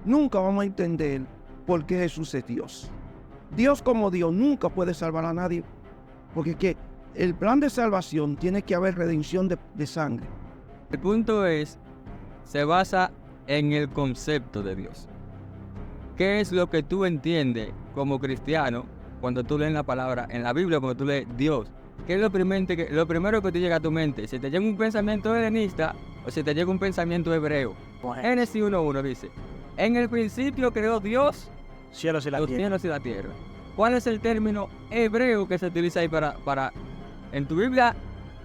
nunca vamos a entender por qué Jesús es Dios. Dios como Dios nunca puede salvar a nadie, porque que el plan de salvación tiene que haber redención de sangre. El punto se basa en el concepto de Dios. ¿Qué es lo que tú entiendes como cristiano cuando tú lees la palabra en la Biblia, cuando tú lees Dios? ¿Qué es lo primero que te llega a tu mente? Si te llega un pensamiento helenista o si te llega un pensamiento hebreo. Génesis 1:1 dice: en el principio creó Dios Cielos y la los tierra. cielos y la tierra. ¿Cuál es el término hebreo que se utiliza ahí para en tu Biblia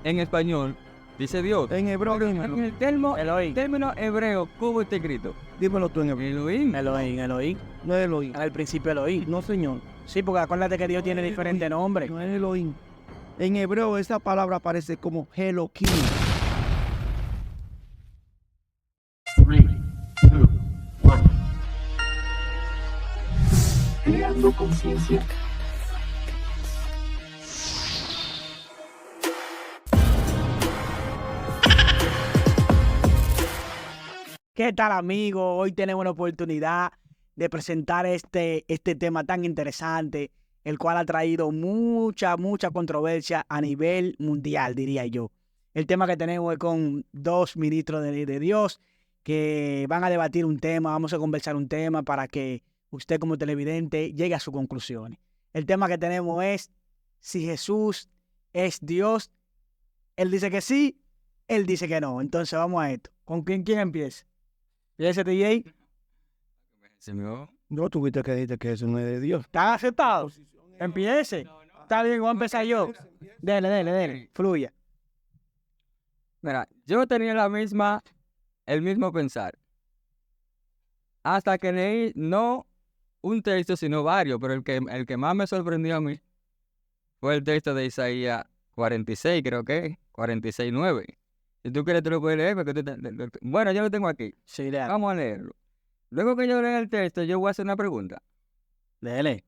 en español? Dice Dios. En hebreo, En el término hebreo, ¿cómo está escrito? dímelo tú en hebreo. Elohim. No es Elohim. En el principio Elohim. No, señor. Sí, porque acuérdate que Dios tiene diferentes nombres. No es Elohim. En hebreo esa palabra aparece como Elohim. 3, 2, 1. Creando conciencia. ¿Qué tal, amigos? Hoy tenemos la oportunidad de presentar este tema tan interesante, el cual ha traído mucha controversia a nivel mundial, diría yo. El tema que tenemos es con dos ministros de Dios que van a debatir un tema, vamos a conversar un tema para que usted como televidente llegue a sus conclusiones. El tema que tenemos es si Jesús es Dios. Él dice que sí, él dice que no. Entonces vamos a esto. ¿Con quién empieza? ¿Y ese DJ? No tuviste que decirte que eso no es de Dios. ¿Están aceptados? Empiece. Está bien, voy a empezar yo. Dele. Fluya. Mira, yo tenía el mismo pensar. Hasta que leí no un texto, sino varios, pero el que más me sorprendió a mí fue el texto de Isaías 46, creo que 46:9. Si tú quieres, tú lo puedes leer. Bueno, yo lo tengo aquí. Sí, dale. Vamos a leerlo. Luego que yo lea el texto, yo voy a hacer una pregunta. Dele.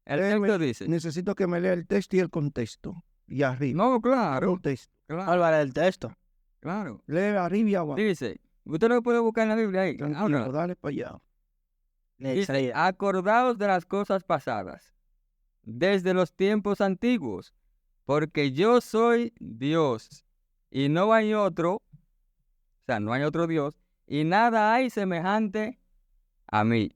El texto dice... Necesito que me lea el texto y el contexto. Y arriba. No, claro. Contexto. Álvaro, el texto. Claro. Lee arriba y abajo. Dice, usted lo puede buscar en la Biblia ahí. Tranquilo, dale para allá. Dice, acordaos de las cosas pasadas, desde los tiempos antiguos, porque yo soy Dios, y no hay otro, no hay otro Dios, y nada hay semejante a mí.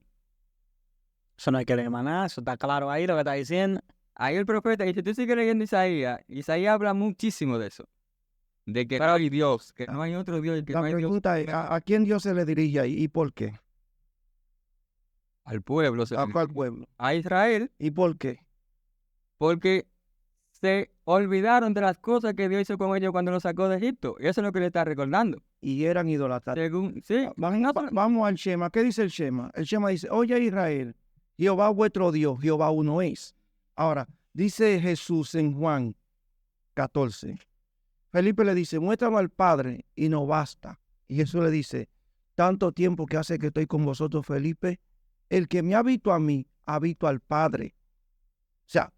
Eso no hay que leer más nada, eso está claro ahí lo que está diciendo. Ahí el profeta, y si tú sigues leyendo Isaías habla muchísimo de eso, de que no hay Dios, que no hay otro Dios, y que La no hay Dios. pregunta es, ¿a quién Dios se le dirige ahí y por qué? Al pueblo. ¿A cuál pueblo? A Israel. ¿Y por qué? Porque se olvidaron de las cosas que Dios hizo con ellos cuando los sacó de Egipto. Y eso es lo que le está recordando. Y eran idólatras. Sí. Vamos al Shema. ¿Qué dice el Shema? El Shema dice, oye Israel, Jehová vuestro Dios, Jehová uno es. Ahora, dice Jesús en Juan 14. Felipe le dice, muéstrame al Padre y no basta. Y Jesús le dice, tanto tiempo que hace que estoy con vosotros, Felipe, el que me ha visto a mí, ha visto al Padre. O sea,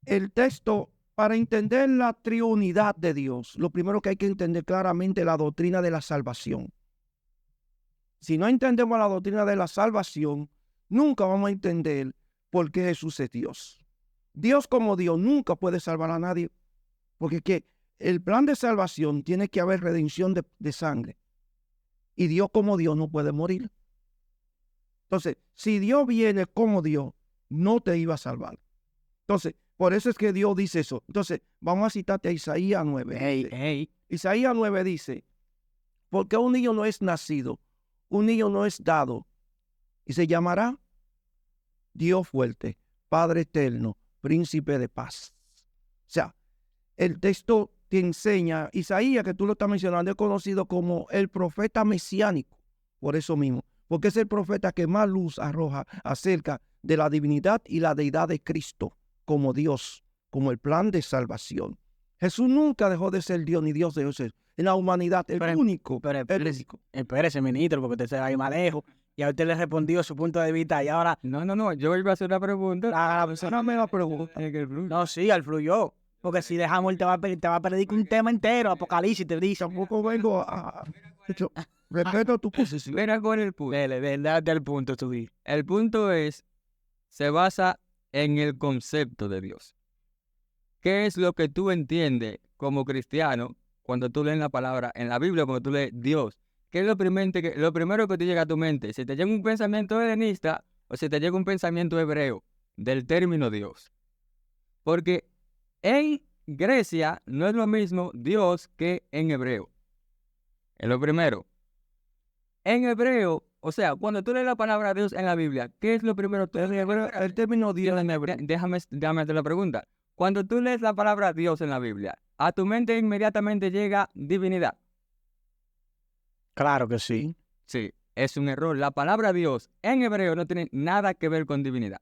el texto, para entender la triunidad de Dios, lo primero que hay que entender claramente es la doctrina de la salvación. Si no entendemos la doctrina de la salvación, nunca vamos a entender por qué Jesús es Dios. Dios como Dios nunca puede salvar a nadie, porque que el plan de salvación tiene que haber redención de sangre. Y Dios como Dios no puede morir. Entonces, si Dios viene como Dios, no te iba a salvar. Entonces, por eso es que Dios dice eso. Entonces, vamos a citarte a Isaías 9. Isaías 9 dice, porque un niño no es nacido, un niño no es dado, y se llamará Dios fuerte, Padre eterno, Príncipe de paz. O sea, el texto te enseña, Isaías, que tú lo estás mencionando, es conocido como el profeta mesiánico, por eso mismo, porque es el profeta que más luz arroja acerca de la divinidad y la deidad de Cristo como Dios, como el plan de salvación. Jesús nunca dejó de ser Dios, ni Dios dejó de ser. En la humanidad, el único. Espérese, ministro, porque usted se va a ir más lejos. Y a usted le respondió su punto de vista y ahora... No, yo iba a hacer una pregunta. La persona me la pregunta. No, sí, él fluyó. Porque si dejamos, él te va a predicar un tema entero, Apocalipsis, te dice. Tampoco vengo a... Respeto tu posición. Mira con el punto. Date el punto, tú. El punto es, se basa en el concepto de Dios. ¿Qué es lo que tú entiendes como cristiano cuando tú lees la palabra en la Biblia, cuando tú lees Dios? ¿Qué es lo primero que te llega a tu mente? Si te llega un pensamiento helenista o si te llega un pensamiento hebreo del término Dios. Porque en Grecia no es lo mismo Dios que en hebreo. Es lo primero. En hebreo, o sea, cuando tú lees la palabra Dios en la Biblia, ¿qué es lo primero? El término Dios en hebreo. Déjame hacer la pregunta. Cuando tú lees la palabra Dios en la Biblia, a tu mente inmediatamente llega divinidad. Claro que sí. Sí, es un error. La palabra Dios en hebreo no tiene nada que ver con divinidad.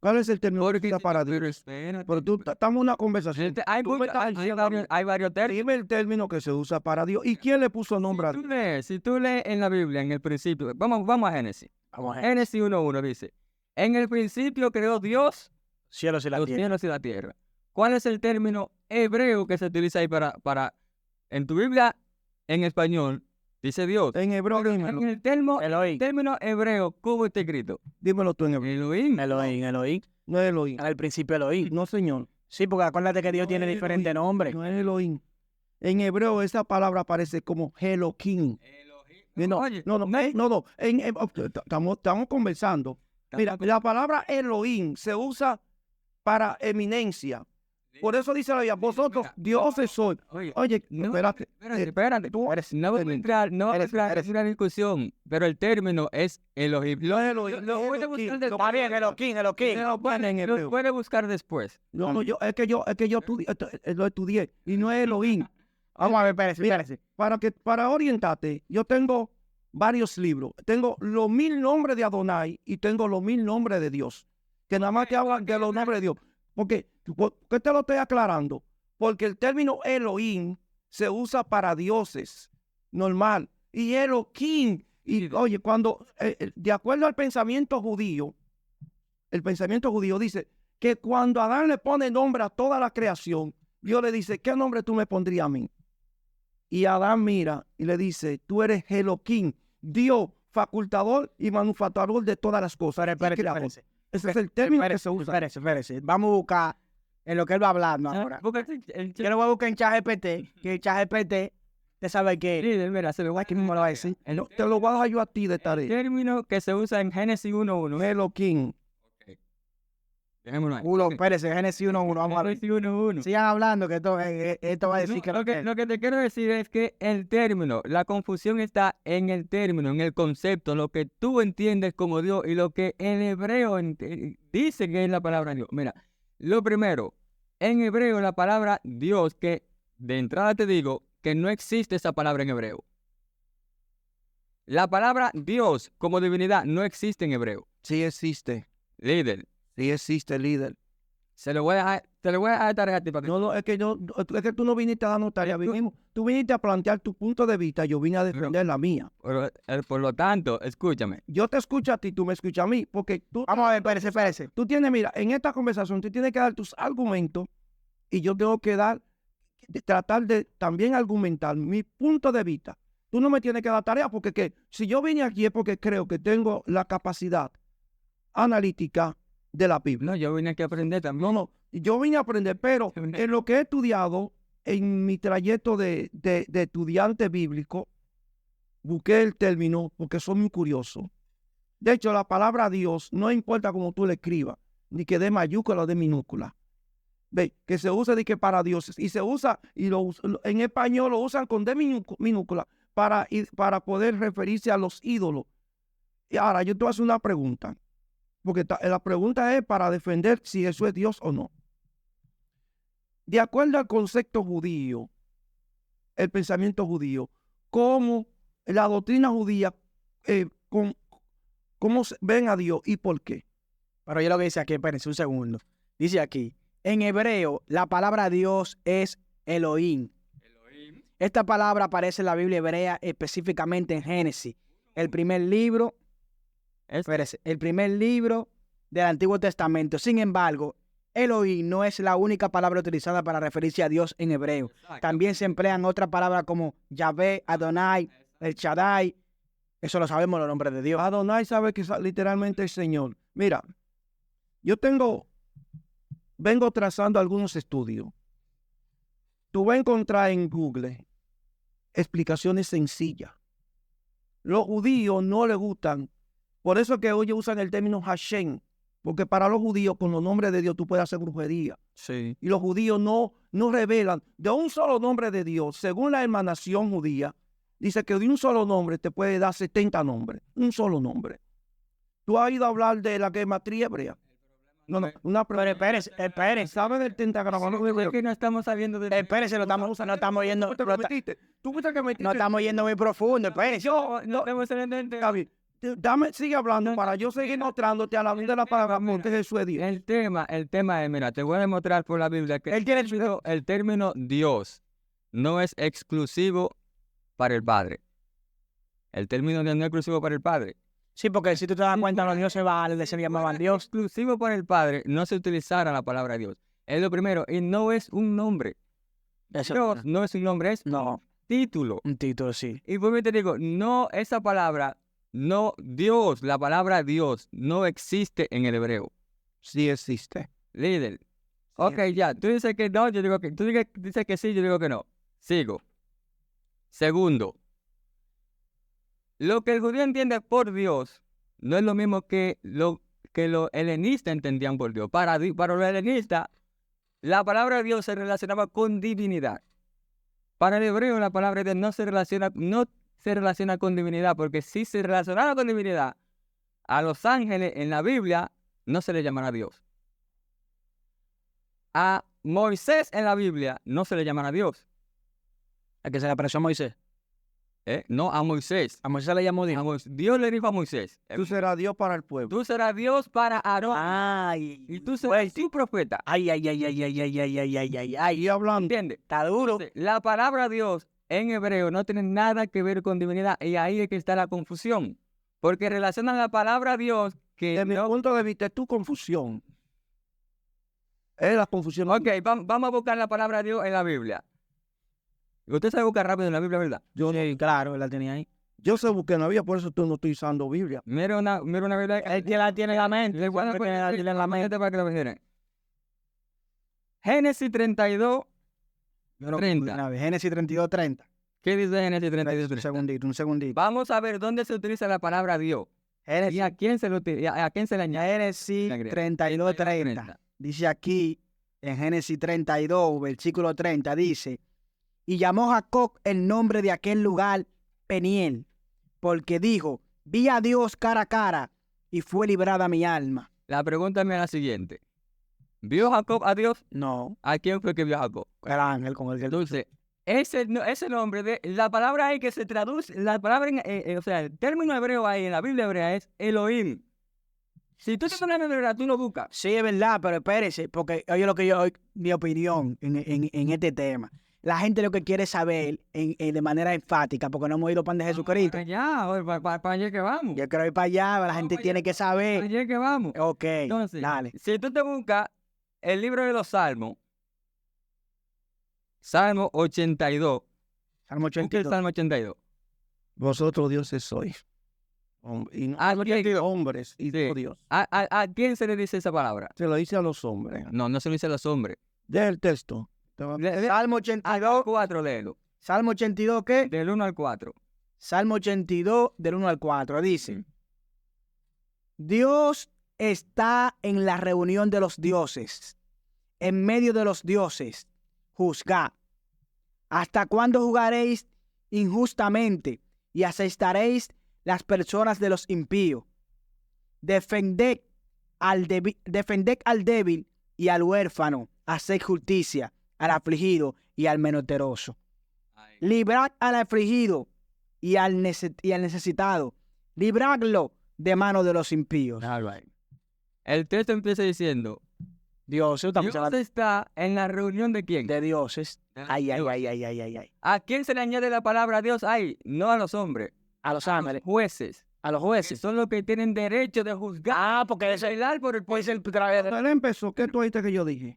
¿Cuál es el término que Porque usa para Dios? pero espérate. Pero tú, estamos en una conversación. Hay Tú me estás diciendo, varios términos. dime el término que se usa para Dios. ¿Y quién le puso nombre a Dios? Si tú lees en la Biblia, en el principio, vamos a Génesis. Vamos a Génesis 1:1 dice, en el principio creó Dios cielos y la los tierra. cielos y la tierra. ¿Cuál es el término hebreo que se utiliza ahí en tu Biblia, en español, dice Dios? En hebreo, En dímelo. el Elohim. término hebreo, ¿cómo está escrito? Dímelo tú en hebreo. Elohim. Elohim. No es Elohim. En el principio Elohim. No, señor. Sí, porque acuérdate que Dios No tiene es diferentes Elohim. nombres. No es Elohim. En hebreo esa palabra aparece como Elohim. No, Oye, no. Estamos conversando. Mira, la palabra Elohim se usa para eminencia. Por eso dice la Biblia, vosotros dioses sois. Oye, espérate. Espérate. tú No voy a entrar en una discusión, pero el término es Elohim. No es Elohim. Lo puede buscar después. Está bien, Elohim. Lo pone en Lo hebreo. puede buscar después. No, es que yo lo estudié y no es Elohim. Vamos a ver, espérese. Para orientarte, yo tengo varios libros. Tengo los 1000 nombres de Adonai y tengo los 1000 nombres de Dios. Que nada más te hablan de los nombres de Dios. ¿Por qué te lo estoy aclarando? Porque el término Elohim se usa para dioses, normal. Y Elohim, y oye, cuando, de acuerdo al pensamiento judío, el pensamiento judío dice que cuando Adán le pone nombre a toda la creación, Dios le dice, ¿qué nombre tú me pondrías a mí? Y Adán mira y le dice, tú eres Elohim, Dios, facultador y manufacturador de todas las cosas. Espérese. Ese es el término que se usa. Espérese. Vamos a buscar en lo que él va hablando ahora. Yo lo voy a buscar en ChatGPT, que ChatGPT, usted sabe que Líder, mira, se lo voy a ¿cómo lo va a decir? No, te lo voy a dejar yo a ti de El tarea. término que se usa en Génesis 1:1. Elohim. Dejémoslo ahí. Espérese, Génesis 1:1, vamos a ver. Génesis 1:1. Sigan hablando, que esto va a decir que Lo que te quiero decir es que el término, la confusión está en el término, en el concepto, lo que tú entiendes como Dios y lo que el hebreo dice que es la palabra Dios. Mira, lo primero, en hebreo la palabra Dios, que de entrada te digo que no existe esa palabra en hebreo. La palabra Dios como divinidad no existe en hebreo. Sí existe. Líder, Sí existe, líder. te lo voy a dejar tarea a ti para que No, es que tú no viniste a dar tarea. Tú viniste a plantear tu punto de vista. Yo vine a defender la mía. Por lo tanto, escúchame. Yo te escucho a ti, tú me escuchas a mí. Porque tú, Vamos a ver, espérese. tú tienes, mira, en esta conversación tú tienes que dar tus argumentos y yo tengo que tratar de también argumentar mi punto de vista. Tú no me tienes que dar tarea porque si yo vine aquí es porque creo que tengo la capacidad analítica de la Biblia. No, yo vine aquí a aprender también. No, yo vine a aprender, pero en lo que he estudiado en mi trayecto de estudiante bíblico, busqué el término porque soy muy curioso. De hecho, la palabra Dios no importa cómo tú le escribas, ni que dé mayúscula o de minúscula. Ve, que se usa de que para dioses, y se usa, en español lo usan con D minúscula para poder referirse a los ídolos. Y ahora yo te voy a hacer una pregunta. Porque la pregunta es para defender si Jesús es Dios o no. De acuerdo al concepto judío, el pensamiento judío, cómo la doctrina judía, cómo ven a Dios y por qué. Pero yo lo que dice aquí, espérense un segundo. Dice aquí, en hebreo, la palabra Dios es Elohim. Esta palabra aparece en la Biblia hebrea, específicamente en Génesis, el primer libro del Antiguo Testamento. Sin embargo, Elohim no es la única palabra utilizada para referirse a Dios en hebreo. Exacto. También se emplean otras palabras como Yahvé, Adonai, el Shaddai, eso lo sabemos, los nombres de Dios. Adonai sabe que es literalmente el Señor. Mira, yo vengo trazando algunos estudios. Tú vas a encontrar en Google explicaciones sencillas. Los judíos no les gustan, por eso que hoy usan el término Hashem, porque para los judíos con los nombres de Dios tú puedes hacer brujería. Sí. Y los judíos no revelan de un solo nombre de Dios. Según la emanación judía, dice que de un solo nombre te puede dar 70 nombres. Un solo nombre. ¿Tú has ido a hablar de la gematría hebrea? No, una Pero espérese, ¿Sabes del tentagrama? Es que no estamos sabiendo de... espérese, no estamos yendo, Tú fuiste que metiste. no estamos yendo muy profundo, espérese. Yo, no, Gaby, sigue hablando para yo seguir mostrándote a la luz de la palabra porque Jesús es Dios. El tema es, mira, te voy a demostrar por la Biblia que el término Dios no es exclusivo para el Padre. El término Dios no es exclusivo para el Padre. Sí, porque si tú te das cuenta, los dioses se llamaban Dios. Exclusivo para el Padre, no se utilizara la palabra Dios. Es lo primero, y no es un nombre. Eso, Dios no es un nombre, es no, título. un título, sí. Y por mí te digo, no, esa palabra, no, Dios, la palabra Dios, no existe en el hebreo. Sí existe. Líder. Ok, ya, tú dices que no, yo digo que, tú dices que sí, yo digo que no. Sigo. Segundo, lo que el judío entiende por Dios no es lo mismo que los helenistas entendían por Dios. Para los helenistas, la palabra Dios se relacionaba con divinidad. Para el hebreo, la palabra Dios no se relaciona con divinidad, porque si se relacionara con divinidad, a los ángeles en la Biblia no se le llamará Dios. A Moisés en la Biblia no se le llamará Dios. ¿A qué se le apareció a Moisés? No, a Moisés. A Moisés le llamó Dios. Dios le dijo a Moisés, Tú serás Dios para el pueblo. tú serás Dios para Aarón. Ay, Y tú serás tu profeta. ay, Y hablando, ¿Entiendes? está duro. Entonces, la palabra Dios en hebreo no tiene nada que ver con divinidad. Y ahí es que está la confusión. Porque relacionan la palabra Dios que desde mi no... punto de vista, es tu confusión. Es la confusión. Ok, vamos a buscar la palabra Dios en la Biblia. Usted sabe buscar rápido en la Biblia, ¿verdad? Sí, claro, él la tenía ahí. Yo sé buscar en la Biblia, por eso tú no estoy usando Biblia. Mira una Biblia. Él la tiene en la mente. Le voy a dar Tiene en la mente. para que lo vean. Génesis 32, 30. Una vez, Génesis 32:30. ¿Qué dice Génesis 32, 30? Un segundito. Vamos a ver dónde se utiliza la palabra Dios. Y Génesis, a quién se le añade. Génesis 32:30. Dice aquí, en Génesis 32, versículo 30, dice: y llamó Jacob el nombre de aquel lugar Peniel, porque dijo: vi a Dios cara a cara, y fue librada mi alma. La pregunta es la siguiente. ¿Vio Jacob a Dios? No, ¿A quién fue que vio a Jacob? el ángel con el que Entonces, ese nombre de la palabra ahí que se traduce, la palabra, o sea, el término hebreo ahí en la Biblia hebrea es Elohim. Si tú te pones en hebreo, tú lo buscas. Sí, es verdad, pero espérese, porque oye lo que mi opinión en este tema. La gente lo que quiere saber de manera enfática, porque no hemos oído pan de Jesucristo. Para allá que vamos. Yo quiero ir para allá, la gente tiene que Para saber. allá que vamos. Ok, Entonces, dale. si tú te buscas el libro de los Salmos, Salmo 82, Salmo busca el 82. Salmo 82. Vosotros dioses sois. Y no hombres y Sí. no Dios. ¿A quién se le dice esa palabra? Se lo dice a los hombres. No, no se lo dice a los hombres. Deja el texto. Salmo 82. 4, léelo. Salmo 82, ¿qué? Del 1 al 4. Salmo 82, del 1 al 4. Dice: Dios está en la reunión de los dioses, en medio de los dioses. Juzgad. ¿Hasta cuándo jugaréis injustamente y asestaréis las personas de los impíos? Defended al débil y al huérfano, haced justicia al afligido y al menesteroso. Librad al afligido y al necesitado. Libradlo de mano de los impíos. El texto empieza diciendo, Dios, Dios está en la reunión de quién? de dioses. Ay. ¿A quién se le añade la palabra Dios? Ay, no a los hombres, A los a los ángeles, jueces. a los Que jueces. son los que tienen derecho de juzgar. Ah, porque ese Velar por el puede ser Cuando él empezó, ¿qué tú oíste que yo dije?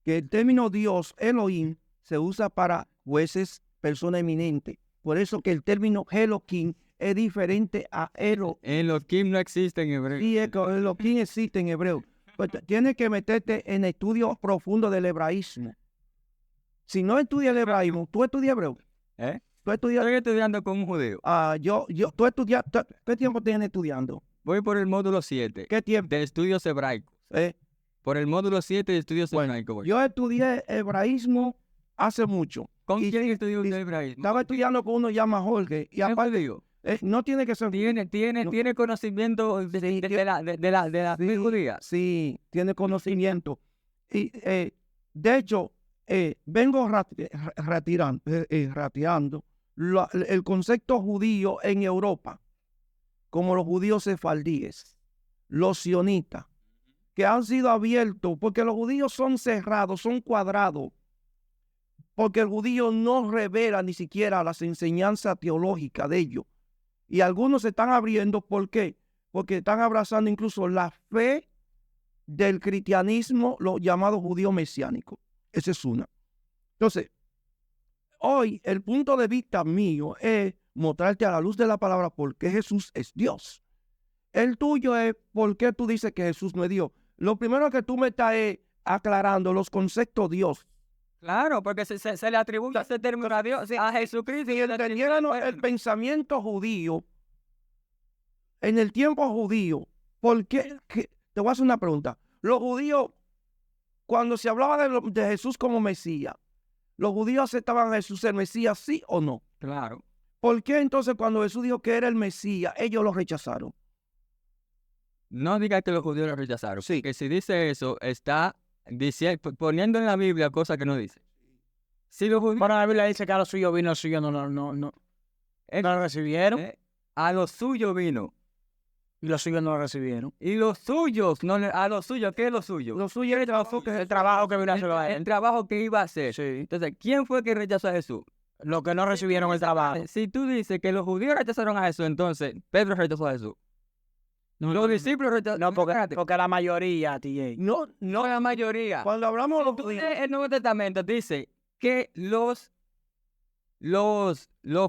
Que el término Dios, Elohim, se usa para jueces, persona eminente. Por eso que el término Elohim es diferente a Elo. Elohim no existe en hebreo. Sí, Elohim existe en hebreo. Pues tienes que meterte en estudios profundos del hebraísmo. Si no estudias el hebraísmo, ¿tú estudias hebreo? ¿Eh? ¿Tú estudias? Estoy estudiando con un judío. ¿Tú estudias? ¿Qué tiempo tienes estudiando? Voy por el módulo 7 ¿Qué tiempo? de estudios hebraicos. Por el módulo 7 de estudios hebraicos. voy. Yo estudié hebraísmo hace mucho. ¿Con y- quién estudió y usted hebraísmo? Estaba estudiando con uno llama Jorge. Y ¿Es aparte, judío? no tiene que ser. No. ¿Tiene conocimiento de la fe judía? Sí, tiene conocimiento. Y de hecho, vengo rateando el concepto judío en Europa, como los judíos sefardíes, los sionistas, que han sido abiertos, porque los judíos son cerrados, son cuadrados, porque el judío no revela ni siquiera las enseñanzas teológicas de ellos. Y algunos se están abriendo, ¿por qué? Porque están abrazando incluso la fe del cristianismo, los llamados judíos mesiánicos. Esa es una. Entonces, hoy el punto de vista mío es mostrarte a la luz de la palabra por qué Jesús es Dios. El tuyo es por qué tú dices que Jesús no es Dios. Lo primero que tú me estás aclarando los conceptos Dios. Claro, porque se le atribuye ese término a Dios, a Jesucristo. Si entendiéramos el pensamiento judío, en el tiempo judío, ¿por qué? Te voy a hacer una pregunta. Los judíos, cuando se hablaba de Jesús como Mesías, ¿los judíos aceptaban a Jesús el Mesías, sí o no? Claro. ¿Por qué entonces cuando Jesús dijo que era el Mesías, ellos lo rechazaron? No diga que los judíos lo rechazaron. Sí. Que si dice eso, está poniendo en la Biblia cosas que no dice. Si los judíos... Bueno, la Biblia dice que a los suyos vino, los suyos no lo recibieron. A los suyos vino. Y los suyos no lo recibieron. Y los suyos, a los suyos, ¿qué es lo suyo? Lo suyo es El trabajo que vino a hacer El trabajo que iba a hacer. Sí. Entonces, ¿quién fue que rechazó a Jesús? Los que no recibieron el trabajo. Si tú dices que los judíos rechazaron a Jesús, entonces Pedro rechazó a Jesús. Los discípulos rechazaron. No, porque la mayoría, TJ. No, No la mayoría. cuando hablamos de los Tú judíos, lees el Nuevo Testamento dice que los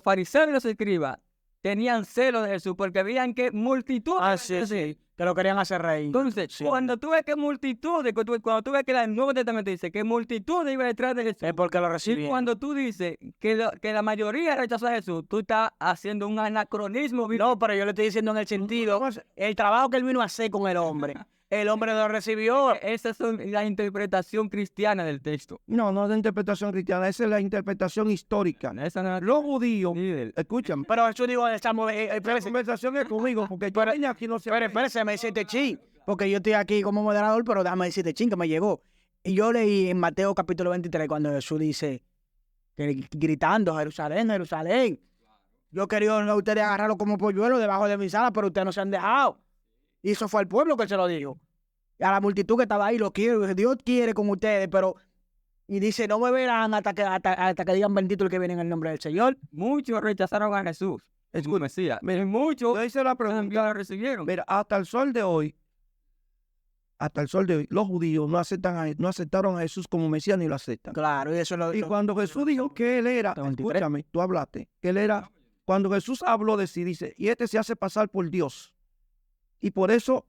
fariseos y los escribas tenían celo de Jesús porque veían que multitud. Sí. Que lo querían hacer reír. Entonces, Sí. cuando tú ves que multitudes, cuando tú ves que el Nuevo Testamento dice que multitudes iban detrás de Jesús, Es porque lo y recibieron. cuando tú dices que la mayoría rechazó a Jesús, tú estás haciendo un anacronismo. No, pero yo le estoy diciendo en el sentido, el trabajo que él vino a hacer con el hombre no lo recibió. Esa es la interpretación cristiana del texto. no es de interpretación cristiana, esa es la interpretación histórica. Esa no es Los judíos, líder. escúchame, Pero Jesús dijo, la conversación es conmigo, porque yo vine aquí no sé. espérese, me deciste chin, porque yo estoy aquí como moderador, pero déjame decirte chin, que me llegó. Y yo leí en Mateo capítulo 23 cuando Jesús dice, gritando, Jerusalén, Jerusalén. Yo quería a ustedes agarrarlo como polluelo debajo de mis alas, pero ustedes no se han dejado. Y eso fue al pueblo que se lo dijo. Y a la multitud que estaba ahí, lo quiero, Dios quiere con ustedes, pero... Y dice, no me verán hasta que digan bendito el que viene en el nombre del Señor. Muchos rechazaron a Jesús. Es un Mesías. Mira, Muchos yo hice la pregunta. lo recibieron. Mira, hasta el sol de hoy, los judíos no aceptaron a Jesús como Mesías ni lo aceptan. Claro, y eso Y cuando Jesús dijo que él era, 23. escúchame, tú hablaste, que él era, cuando Jesús habló de sí, dice, y este se hace pasar por Dios. Y por eso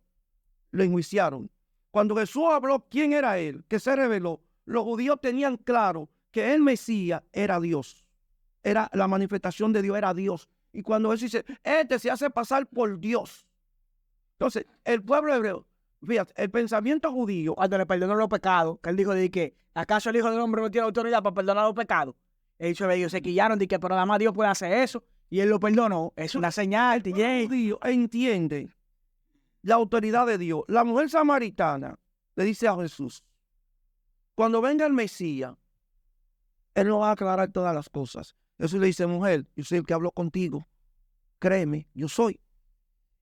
lo enjuiciaron. Cuando Jesús habló quién era él, que se reveló, los judíos tenían claro que el Mesías era Dios. Era la manifestación de Dios, era Dios. Y cuando Jesús dice, este se hace pasar por Dios. Entonces, el pueblo hebreo, fíjate, el pensamiento judío, cuando le perdonó los pecados, que él dijo de que, ¿acaso el Hijo del Hombre no tiene autoridad para perdonar los pecados? Ellos se quillaron de que, pero nada más Dios puede hacer eso, y él lo perdonó. Es una señal, el TJ. judío entiende la autoridad de Dios. La mujer samaritana le dice a Jesús, cuando venga el Mesías, él nos va a aclarar todas las cosas. Jesús le dice, mujer, yo soy el que habló contigo. Créeme, yo soy.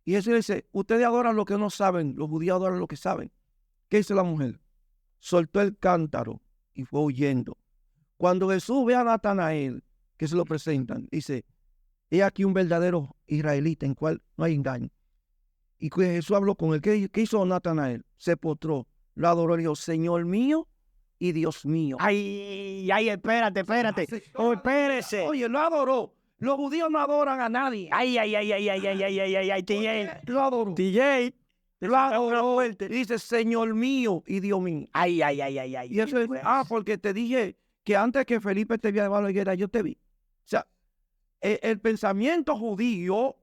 Y Jesús le dice, ustedes adoran lo que no saben, los judíos adoran lo que saben. ¿Qué hizo la mujer? Soltó el cántaro y fue huyendo. Cuando Jesús ve a Natanael, que se lo presentan, dice, he aquí un verdadero israelita en cual no hay engaño. Y que Jesús habló con él. ¿Qué hizo Natanael? Se postró, lo adoró y dijo, Señor mío y Dios mío. Ay, espérate. Oh, espérese. Oye, lo adoró. Los judíos no adoran a nadie. Ay, ay, ay, ay, ay, ay, ay, ay, ay, ay, TJ. Lo adoro. TJ. Lo adoro. Dice, Señor mío y Dios mío. Ay, ay, ay, ay, ay. Y eso es, porque te dije que antes que Felipe te viera a la higuera, yo te vi. O sea, el pensamiento judío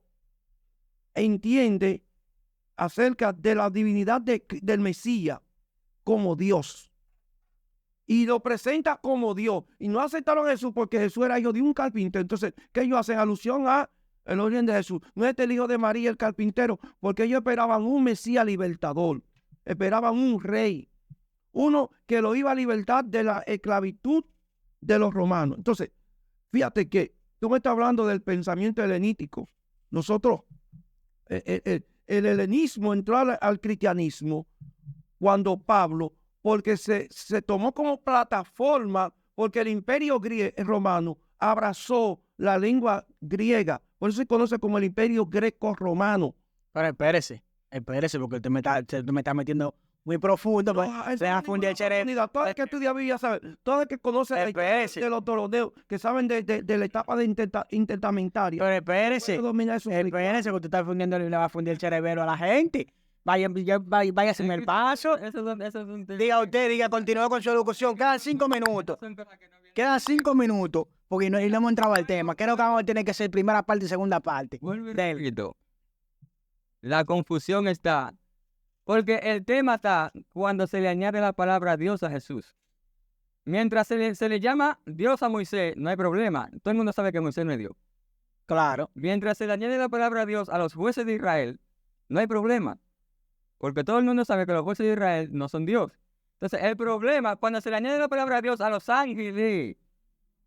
entiende acerca de la divinidad del Mesías como Dios. Y lo presenta como Dios. Y no aceptaron a Jesús porque Jesús era hijo de un carpintero. Entonces, ¿qué ellos hacen? Alusión a el origen de Jesús. No es el hijo de María el carpintero, porque ellos esperaban un Mesías libertador. Esperaban un rey. Uno que lo iba a libertar de la esclavitud de los romanos. Entonces, fíjate que tú me estás hablando del pensamiento helenítico. Nosotros, el helenismo entró al cristianismo cuando Pablo, porque se tomó como plataforma, porque el imperio romano abrazó la lengua griega. Por eso se conoce como el imperio greco-romano. Pero espérese, porque usted me está metiendo muy profundo. Pues, se va a fundir el cerebro. Todo el que estudia Biblia sabe, todo el que conoce de los toroneos, que saben de la etapa de intertamentaria. Pero espérese, que usted está fundiendo y le va a fundir el cerebro a la gente. Vaya a hacerme el paso. Diga, continúe con su locución. Quedan 5 minutos. Quedan 5 minutos, porque no hemos entrado al tema. Creo que vamos a tener que hacer primera parte y segunda parte. La confusión está, porque el tema está cuando se le añade la palabra Dios a Jesús. Mientras se le llama Dios a Moisés, no hay problema. Todo el mundo sabe que Moisés no es Dios. Claro. Mientras se le añade la palabra Dios a los jueces de Israel, no hay problema. Porque todo el mundo sabe que los jueces de Israel no son Dios. Entonces, el problema, cuando se le añade la palabra Dios a los ángeles,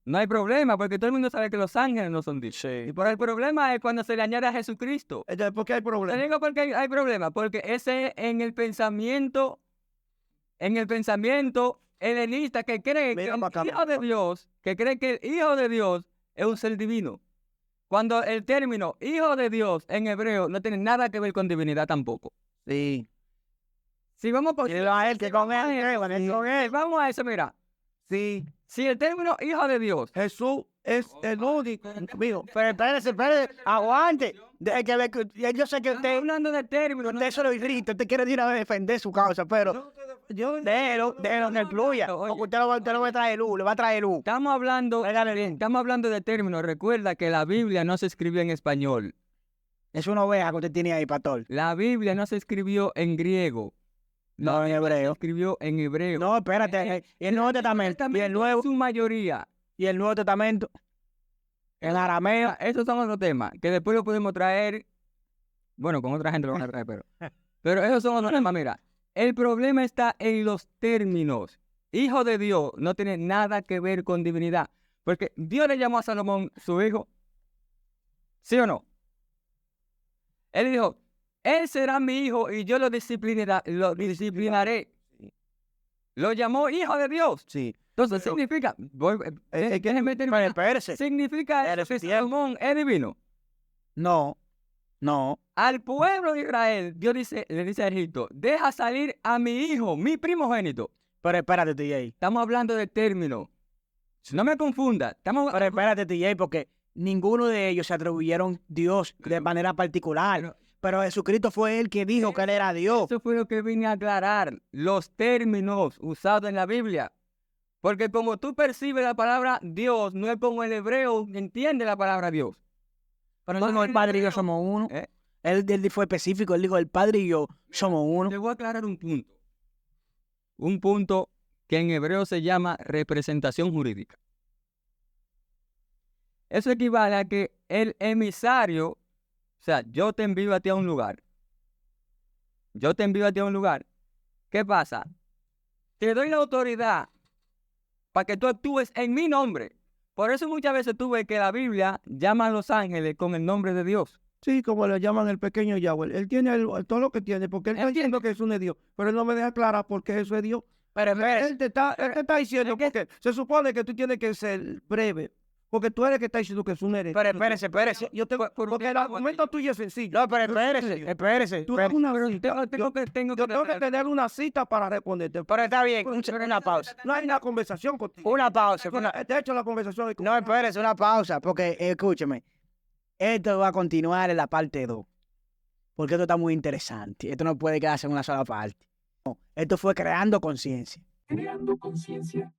no hay problema, porque todo el mundo sabe que los ángeles no son Dios. Sí. Y por el problema es cuando se le añade a Jesucristo. ¿Por qué hay problema? Te digo por qué hay problema, porque ese en el pensamiento helenista que cree que el Hijo de Dios, es un ser divino. Cuando el término Hijo de Dios en hebreo no tiene nada que ver con divinidad tampoco. Sí. Si vamos por vamos a eso, mira. Sí. Si el término Hijo de Dios, Jesús es el único. Mío. Pero espérese, aguante. Deje que ver que yo sé que usted, hablando de términos, usted solo irrita, usted quiere ir a defender su causa, pero déjelo en el fluya. Porque usted lo va a traer luz, le va a traer luz. estamos hablando de términos. Recuerda que la Biblia no se escribió en español. Es una oveja que usted tiene ahí, pastor. La Biblia no se escribió en griego. No, en hebreo. Se escribió en hebreo. No, espérate. Y el Nuevo Testamento. Y el Nuevo. Su mayoría. Y el Nuevo Testamento. En arameo. Esos son otros temas que después lo podemos traer. Bueno, con otra gente lo van a traer, pero esos son otros temas. Mira, el problema está en los términos. Hijo de Dios no tiene nada que ver con divinidad. Porque Dios le llamó a Salomón su hijo. ¿Sí o no? Él dijo, él será mi hijo y yo lo disciplinaré. Lo llamó hijo de Dios. Sí. Entonces significa, significa que Salomón es divino. No. Al pueblo de Israel, Dios le dice a Egipto, deja salir a mi hijo, mi primogénito. Pero espérate, TJ. Estamos hablando de términos. No me confunda. Pero espérate, TJ, porque ninguno de ellos se atribuyeron Dios de manera particular. Pero Jesucristo fue el que dijo que él era Dios. Eso fue lo que vine a aclarar. Los términos usados en la Biblia. Porque como tú percibes la palabra Dios, no es como el hebreo entiende la palabra Dios. Pero él dijo, el Padre y yo somos uno. Él fue específico. Él dijo, el Padre y yo somos uno. Te voy a aclarar un punto. Un punto que en hebreo se llama representación jurídica. Eso equivale a que el emisario, o sea, yo te envío a ti a un lugar. ¿Qué pasa? Te doy la autoridad para que tú actúes en mi nombre. Por eso muchas veces tú ves que la Biblia llama a los ángeles con el nombre de Dios. Sí, como le llaman el pequeño Yahweh. Él tiene todo lo que tiene, porque él está diciendo que Jesús es Dios, pero él no me deja aclarar por qué Jesús es Dios. Pero Él te está diciendo que se supone que tú tienes que ser breve, Porque tú eres el que está diciendo que es un hereje. Pero espérese. Yo tengo, porque el argumento tuyo es sencillo. No, pero espérese. Tú das una Pero cita. tengo que Yo tengo que tener una cita para responderte. Pero está bien, una pausa. No hay una conversación contigo. Una pausa. De hecho, la conversación es No, espérese, una pausa, porque escúcheme. Esto va a continuar en la parte 2. Porque esto está muy interesante. Esto no puede quedarse en una sola parte. No, esto fue creando conciencia. Creando conciencia.